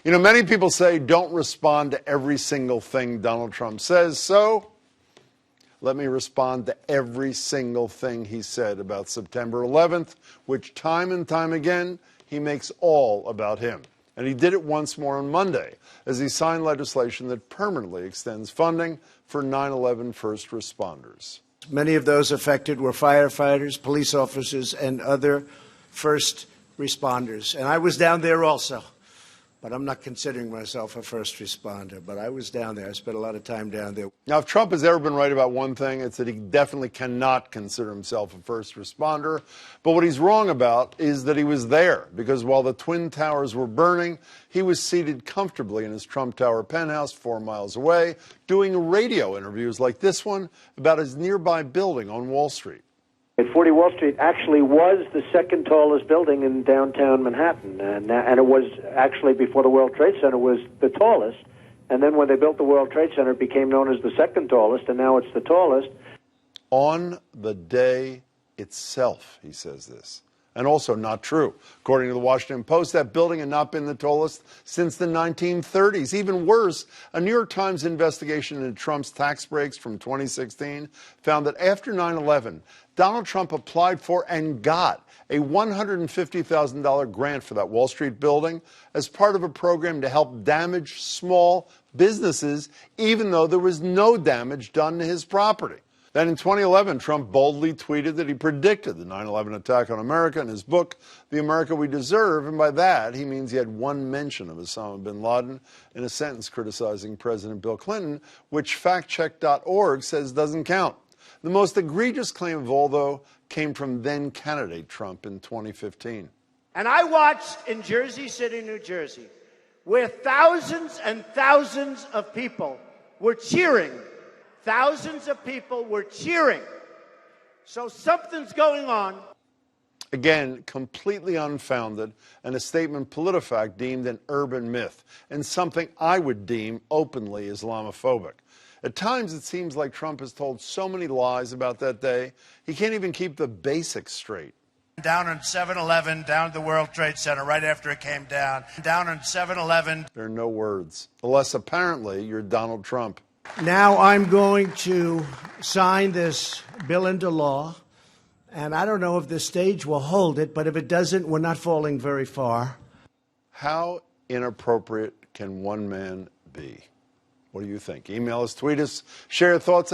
You know, many people say don't respond to every single thing Donald Trump says, so let me respond to every single thing he said about September 11th, which time and time again he makes all about him. And he did it once more on Monday as he signed legislation that permanently extends funding for 9/11 first responders. Many of those affected were firefighters, police officers, and other first responders. And I was down there also. But I'm not considering myself a first responder. But I was down there. I spent a lot of time down there. Now, if Trump has ever been right about one thing, it's that he definitely cannot consider himself a first responder. But what he's wrong about is that he was there, because while the Twin Towers were burning, he was seated comfortably in his Trump Tower penthouse 4 miles away, doing radio interviews like this one about his nearby building on Wall Street. 40 Wall Street actually was the second tallest building in downtown Manhattan, and it was actually, before the World Trade Center, was the tallest. And then when they built the World Trade Center, it became known as the second tallest, and now it's the tallest. On the day itself, he says this. And also not true. According to the Washington Post, that building had not been the tallest since the 1930s. Even worse, a New York Times investigation into Trump's tax breaks from 2016 found that after 9/11, Donald Trump applied for and got a $150,000 grant for that Wall Street building as part of a program to help damage small businesses, even though there was no damage done to his property. Then in 2011, Trump boldly tweeted that he predicted the 9/11 attack on America in his book, The America We Deserve, and by that he means he had one mention of Osama bin Laden in a sentence criticizing President Bill Clinton, which factcheck.org says doesn't count. The most egregious claim of all, though, came from then-candidate Trump in 2015. And I watched in Jersey City, New Jersey, where thousands and thousands of people were cheering. Thousands of people were cheering. So something's going on. Again, completely unfounded, and a statement PolitiFact deemed an urban myth, and something I would deem openly Islamophobic. At times, it seems like Trump has told so many lies about that day, he can't even keep the basics straight. Down on 7/11, down at the World Trade Center, right after it came down. Down on 7/11. There are no words, unless apparently you're Donald Trump. Now I'm going to sign this bill into law, and I don't know if the stage will hold it, but if it doesn't, we're not falling very far. How inappropriate can one man be? What do you think? Email us, tweet us, share your thoughts.